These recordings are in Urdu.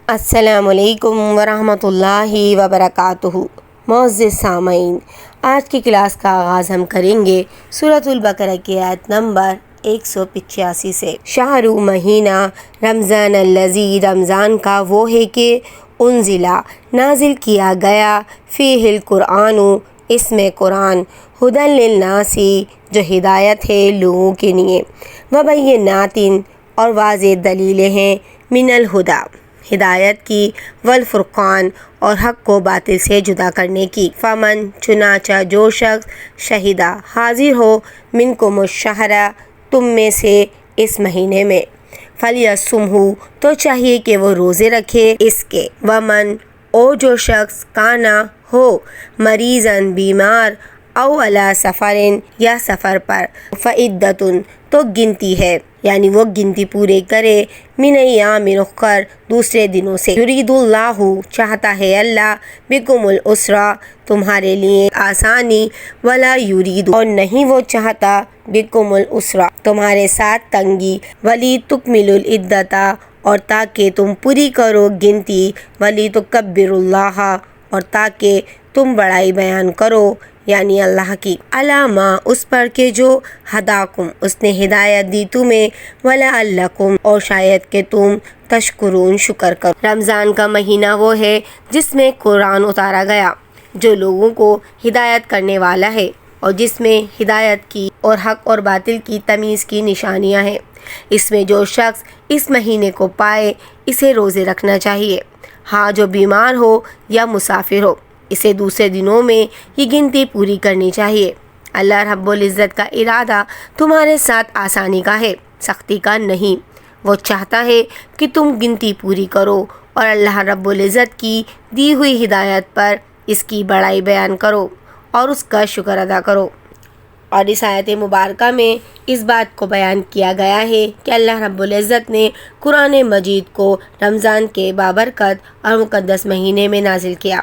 السلام علیکم ورحمۃ اللہ وبرکاتہ۔ معزز سامعین، آج کی کلاس کا آغاز ہم کریں گے سورۃ البقرہ کی آیت نمبر 185 سے۔ شہر مہینہ رمضان الذی، رمضان کا وہ ہے کہ انزلہ نازل کیا گیا، فیہ القرآن، اس میں قرآن، ہدی للناس جو ہدایت ہے لوگوں کے لیے، وبینات اور واضح دلیلیں ہیں، من الہدی ہدایت کی، والفرقان اور حق کو باطل سے جدا کرنے کی، فمن چنانچہ جو شخص شہیدہ حاضر ہو، منکم الشہر تم میں سے اس مہینے میں، فلیصمہ تو چاہیے کہ وہ روزے رکھے اس کے، ومن اور جو شخص کانا ہو مریضاً بیمار، او علی سفرن یا سفر پر، فعدۃ تو گنتی ہے، یعنی وہ گنتی پورے کرے، من ایام اخر دوسرے دنوں سے، یرید اللہ چاہتا ہے اللہ، بکم العسر تمہارے لیے آسانی، ولا یرید اور نہیں وہ چاہتا، بکم العسر تمہارے ساتھ تنگی، ولی تکملوا العدۃ اور تاکہ تم پوری کرو گنتی، ولی تکبروا اللہ اور تاکہ تم بڑائی بیان کرو، یعنی اللہ کی، علامہ اس پر کہ جو ہداکم اس نے ہدایت دی تمہیں، ولعلکم اور شاید کہ تم تشکرون شکر کرو۔ رمضان کا مہینہ وہ ہے جس میں قرآن اتارا گیا، جو لوگوں کو ہدایت کرنے والا ہے، اور جس میں ہدایت کی اور حق اور باطل کی تمیز کی نشانیاں ہیں۔ اس میں جو شخص اس مہینے کو پائے اسے روزے رکھنا چاہیے، ہاں جو بیمار ہو یا مسافر ہو، اسے دوسرے دنوں میں یہ گنتی پوری کرنی چاہیے۔ اللہ رب العزت کا ارادہ تمہارے ساتھ آسانی کا ہے، سختی کا نہیں۔ وہ چاہتا ہے کہ تم گنتی پوری کرو اور اللہ رب العزت کی دی ہوئی ہدایت پر اس کی بڑائی بیان کرو اور اس کا شکر ادا کرو۔ اور اس آیت مبارکہ میں اس بات کو بیان کیا گیا ہے کہ اللہ رب العزت نے قرآن مجید کو رمضان کے بابرکت اور مقدس مہینے میں نازل کیا،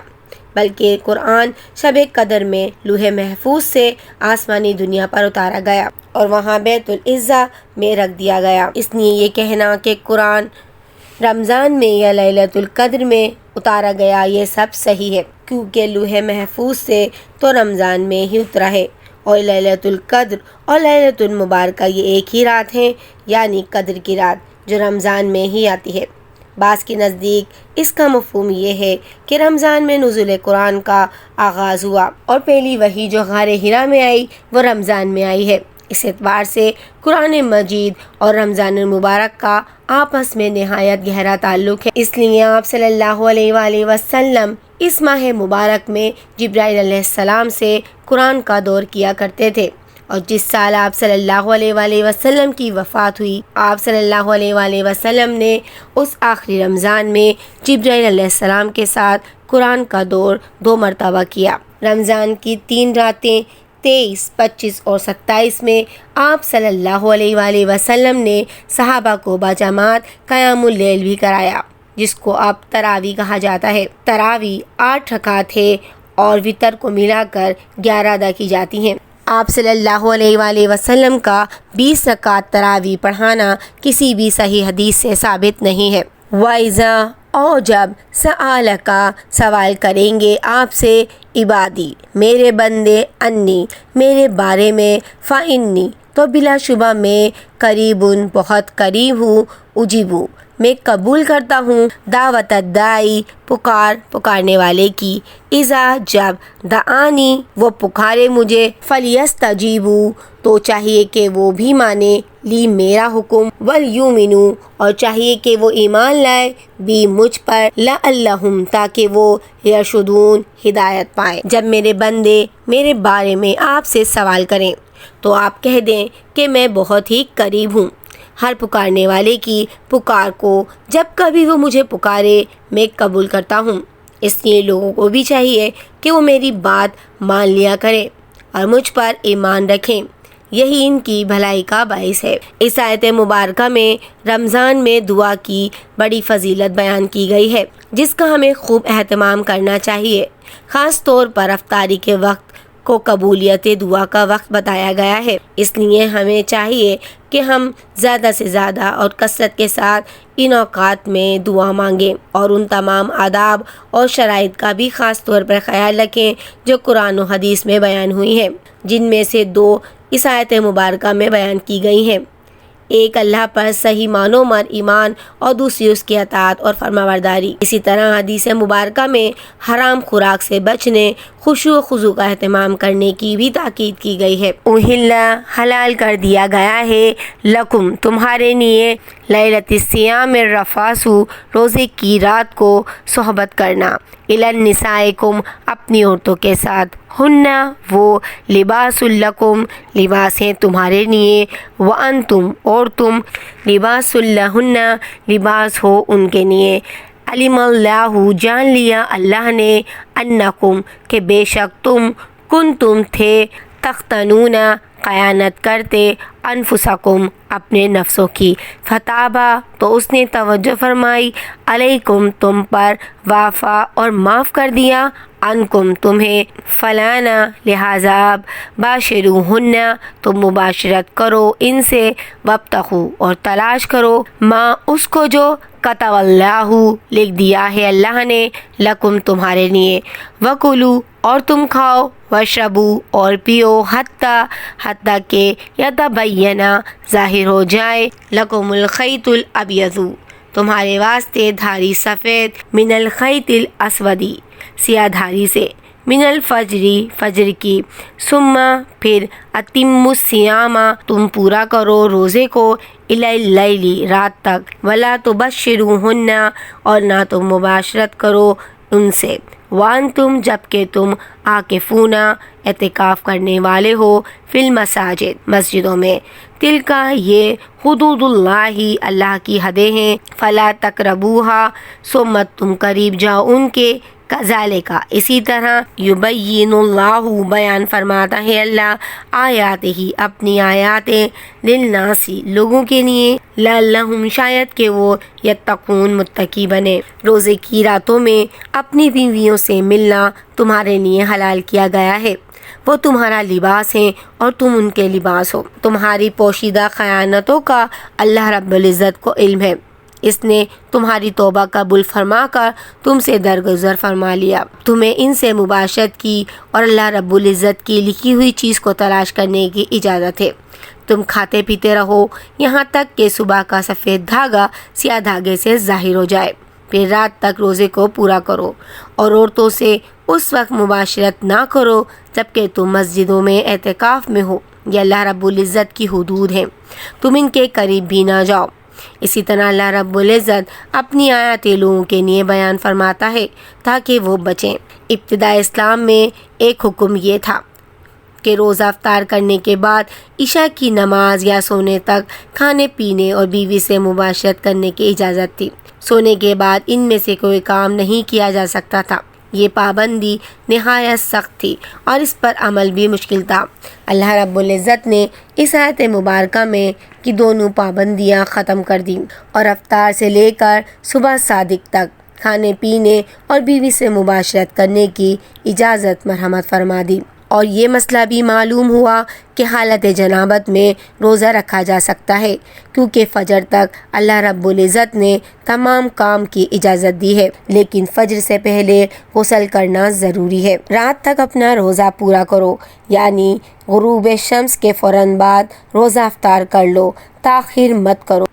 بلکہ قرآن شب قدر میں لوح محفوظ سے آسمانی دنیا پر اتارا گیا اور وہاں بیت العزہ میں رکھ دیا گیا۔ اس لیے یہ کہنا کہ قرآن رمضان میں یا لیلۃ القدر میں اتارا گیا یہ سب صحیح ہے، کیونکہ لوح محفوظ سے تو رمضان میں ہی اترا ہے، اور لیلۃ القدر اور لیلۃ المبارکہ یہ ایک ہی رات ہیں، یعنی قدر کی رات جو رمضان میں ہی آتی ہے۔ بعض کے نزدیک اس کا مفہوم یہ ہے کہ رمضان میں نزول قرآن کا آغاز ہوا اور پہلی وحی جو غار حرا میں آئی وہ رمضان میں آئی ہے۔ اس اعتبار سے قرآن مجید اور رمضان المبارک کا آپس میں نہایت گہرا تعلق ہے۔ اس لیے آپ صلی اللہ علیہ وآلہ وسلم اس ماہ مبارک میں جبرائیل علیہ السلام سے قرآن کا دور کیا کرتے تھے، اور جس سال آپ صلی اللہ علیہ وآلہ وسلم کی وفات ہوئی، آپ صلی اللہ علیہ وآلہ وسلم نے اس آخری رمضان میں جبرائیل علیہ السلام کے ساتھ قرآن کا دور 2 مرتبہ کیا۔ رمضان کی 3 راتیں 23، 25 اور 27 میں آپ صلی اللہ علیہ وآلہ وسلم نے صحابہ کو بجماعت قیام اللیل بھی کرایا، جس کو اب تراویح کہا جاتا ہے۔ تراویح 8 رکعت ہے اور وتر کو ملا کر 11 ادا کی جاتی ہیں۔ آپ صلی اللہ علیہ وآلہ وسلم کا 20 رکعت تراویح پڑھانا کسی بھی صحیح حدیث سے ثابت نہیں ہے۔ وَإِذَا اور جب سألک سوال کریں گے آپ سے عبادی میرے بندے، انی میرے بارے میں، فإنی تو بلا شبہ میں، قریبٌ بہت قریب ہوں، اجیبو میں قبول کرتا ہوں، دعوت الداعی پکارنے والے کی، اذا جب دعانی وہ پکارے مجھے، فلیستجیبوا تو چاہیے کہ وہ بھی مانے، لی میرا حکم، ولیؤمنوا اور چاہیے کہ وہ ایمان لائے، بھی مجھ پر، لعلہم تاکہ وہ یرشدون ہدایت پائیں۔ جب میرے بندے میرے بارے میں آپ سے سوال کریں تو آپ کہہ دیں کہ میں بہت ہی قریب ہوں ہر پکارنے والے کی پکار کو، جب کبھی وہ مجھے پکارے میں قبول کرتا ہوں۔ اس لیے لوگوں کو بھی چاہیے کہ وہ میری بات مان لیا کریں اور مجھ پر ایمان رکھیں، یہی ان کی بھلائی کا باعث ہے۔ اس آیت مبارکہ میں رمضان میں دعا کی بڑی فضیلت بیان کی گئی ہے، جس کا ہمیں خوب اہتمام کرنا چاہیے، خاص طور پر افطاری کے وقت کو قبولیت دعا کا وقت بتایا گیا ہے، اس لیے ہمیں چاہیے کہ ہم زیادہ سے زیادہ اور کثرت کے ساتھ ان اوقات میں دعا مانگیں اور ان تمام آداب اور شرائط کا بھی خاص طور پر خیال رکھیں جو قرآن و حدیث میں بیان ہوئی ہیں، جن میں سے 2 اس آیت مبارکہ میں بیان کی گئی ہیں۔ ایک اللہ پر صحیح معنوں میں ایمان اور دوسری اس کی اطاعت اور فرمانبرداری۔ اسی طرح حدیث مبارکہ میں حرام خوراک سے بچنے، خشوع و خضوع کا اہتمام کرنے کی بھی تاکید کی گئی ہے۔ اُحِلَّ حلال کر دیا گیا ہے، لکم تمہارے لیے، لیلۃ الصیام الرفث روزے کی رات کو صحبت کرنا، الی نسائکم اپنی عورتوں کے ساتھ، ہن وہ لباس لکم لباس ہیں تمہارے لیے، وانتم اور تم لباس لہن لباس ہو ان کے لیے، علم اللہ جان لیا اللہ نے، انکم کہ بے شک تم کنتم تھے، تختنون خیانت کرتے، انفسکم اپنے نفسوں کی، فتابہ تو اس نے توجہ فرمائی، علیکم تم پر، وافا اور معاف کر دیا، عنکم تمہیں، فلانا لہذا باشروہن تم مباشرت کرو ان سے، وابتغوا اور تلاش کرو، ما اس کو جو کتب اللہ لکھ دیا ہے اللہ نے، لکم تمہارے لیے، وکلوا اور تم کھاؤ، واشربوا اور پیو، حتیٰ کہ یتبین ظاہر ہو جائے، لکم الخیط الابیض تمہارے واسطے دھاری سفید، من الخیط الاسود سیاہ دھاری سے، من الفجر فجر کی، ثم پھر اتموا الصیام تم پورا کرو روزے کو، الی اللیل رات تک، ولا تبشروہن اور نہ تم مباشرت کرو ان سے، وانتم جبکہ تم عاکفون اعتکاف کرنے والے ہو، فی المساجد مسجدوں میں، تلکا یہ حدود اللہ اللہ کی حدیں ہیں، فلا تقربوہا سو مت تم قریب جاؤ ان کے، کذالک اسی طرح، یبین اللہ بیان فرماتا ہے اللہ، آیات ہی اپنی آیاتیں، للناس لوگوں کے لیے، لعلہم شاید کہ وہ یتقون متقی بنے۔ روزے کی راتوں میں اپنی بیویوں سے ملنا تمہارے لیے حلال کیا گیا ہے، وہ تمہارا لباس ہیں اور تم ان کے لباس ہو۔ تمہاری پوشیدہ خیانتوں کا اللہ رب العزت کو علم ہے، اس نے تمہاری توبہ قبول فرما کر تم سے درگزر فرما لیا، تمہیں ان سے مباشرت کی اور اللہ رب العزت کی لکھی ہوئی چیز کو تلاش کرنے کی اجازت ہے۔ تم کھاتے پیتے رہو یہاں تک کہ صبح کا سفید دھاگا سیاہ دھاگے سے ظاہر ہو جائے، پھر رات تک روزے کو پورا کرو، اور عورتوں سے اس وقت مباشرت نہ کرو جبکہ تم مسجدوں میں اعتکاف میں ہو، یہ اللہ رب العزت کی حدود ہیں، تم ان کے قریب بھی نہ جاؤ۔ اسی طرح اللہ رب العزت اپنی آیاتیں لوگوں کے لیے بیان فرماتا ہے تاکہ وہ بچیں۔ ابتدا اسلام میں ایک حکم یہ تھا کہ روزہ افطار کرنے کے بعد عشاء کی نماز یا سونے تک کھانے پینے اور بیوی سے مباشرت کرنے کی اجازت تھی، سونے کے بعد ان میں سے کوئی کام نہیں کیا جا سکتا تھا۔ یہ پابندی نہایت سخت تھی اور اس پر عمل بھی مشکل تھا۔ اللہ رب العزت نے اس آیت مبارکہ میں کی دونوں پابندیاں ختم کر دیں اور افطار سے لے کر صبح صادق تک کھانے پینے اور بیوی سے مباشرت کرنے کی اجازت مرحمت فرما دی، اور یہ مسئلہ بھی معلوم ہوا کہ حالت جنابت میں روزہ رکھا جا سکتا ہے، کیونکہ فجر تک اللہ رب العزت نے تمام کام کی اجازت دی ہے، لیکن فجر سے پہلے غسل کرنا ضروری ہے۔ رات تک اپنا روزہ پورا کرو، یعنی غروب شمس کے فوراً بعد روزہ افطار کر لو، تاخیر مت کرو۔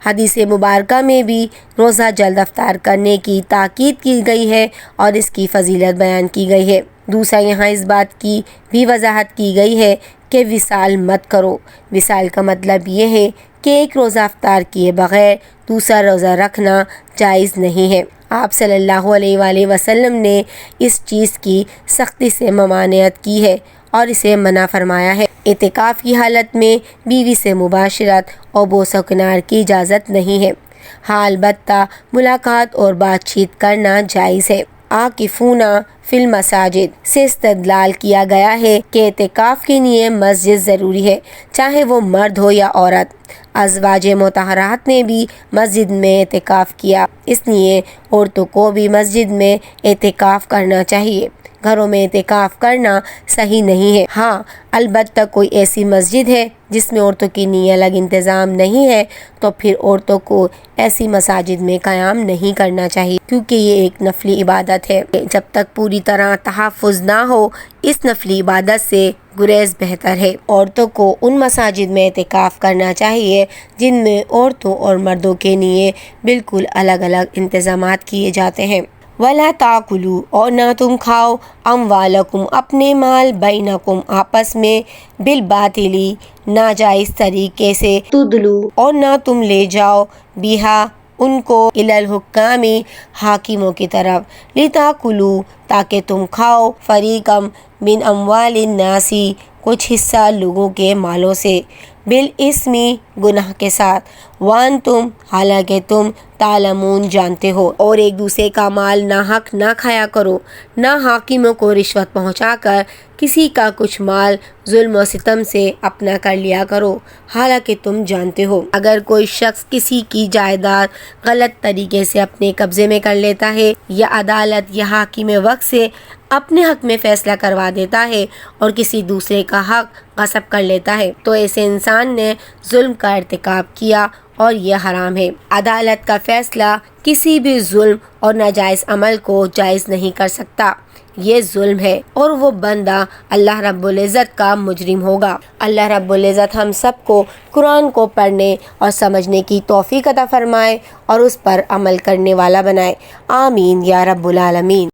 حدیث مبارکہ میں بھی روزہ جلد افطار کرنے کی تاکید کی گئی ہے اور اس کی فضیلت بیان کی گئی ہے۔ دوسرا یہاں اس بات کی بھی وضاحت کی گئی ہے کہ وصال مت کرو۔ وصال کا مطلب یہ ہے کہ ایک روزہ افطار کیے بغیر دوسرا روزہ رکھنا جائز نہیں ہے۔ آپ صلی اللہ علیہ وآلہ وسلم نے اس چیز کی سختی سے ممانعت کی ہے اور اسے منع فرمایا ہے۔ اعتکاف کی حالت میں بیوی سے مباشرت اور بوس و کنار کی اجازت نہیں ہے، ہاں البتہ ملاقات اور بات چیت کرنا جائز ہے۔ عاکفون فی المساجد سے استدلال کیا گیا ہے کہ اعتکاف کے لیے مسجد ضروری ہے، چاہے وہ مرد ہو یا عورت۔ ازواج مطہرات نے بھی مسجد میں اعتکاف کیا، اس لیے عورتوں کو بھی مسجد میں اعتکاف کرنا چاہیے۔ گھروں میں اعتکاف کرنا صحیح نہیں ہے۔ ہاں البتہ کوئی ایسی مسجد ہے جس میں عورتوں کے لیے الگ انتظام نہیں ہے تو پھر عورتوں کو ایسی مساجد میں قیام نہیں کرنا چاہیے، کیونکہ یہ ایک نفلی عبادت ہے۔ جب تک پوری طرح تحفظ نہ ہو اس نفلی عبادت سے گریز بہتر ہے۔ عورتوں کو ان مساجد میں اعتکاف کرنا چاہیے جن میں عورتوں اور مردوں کے لیے بالکل الگ الگ انتظامات کیے جاتے ہیں۔ وَلَا تَأْكُلُوا اور نہ تم کھاؤ أَمْوَالَكُمْ اپنے مال بینکم آپس میں بالباطل ناجائز طریقے سے تدلوا اور نہ تم لے جاؤ بہا ان کو الی الحکام حاکموں کی طرف لتاکلوا تاکہ تم کھاؤ فریقا من اموال الناس کچھ حصہ لوگوں کے مالوں سے بالاسم گناہ کے ساتھ وانتم حالانکہ تم تعلمون جانتے ہو، اور ایک دوسرے کا مال ناحق نہ کھایا کرو، نہ حاکموں کو رشوت پہنچا کر کسی کا کچھ مال ظلم و ستم سے اپنا کر لیا کرو، حالانکہ تم جانتے ہو اگر کوئی شخص کسی کی جائیداد غلط طریقے سے اپنے قبضے میں کر لیتا ہے یا عدالت یا حاکم وقت سے اپنے حق میں فیصلہ کروا دیتا ہے اور کسی دوسرے کا حق غصب کر لیتا ہے تو ایسے انسان نے ظلم کا ارتکاب کیا اور یہ حرام ہے۔ عدالت کا فیصلہ کسی بھی ظلم اور ناجائز عمل کو جائز نہیں کر سکتا، یہ ظلم ہے اور وہ بندہ اللہ رب العزت کا مجرم ہوگا۔ اللہ رب العزت ہم سب کو قرآن کو پڑھنے اور سمجھنے کی توفیق عطا فرمائے اور اس پر عمل کرنے والا بنائے، آمین یا رب العالمین۔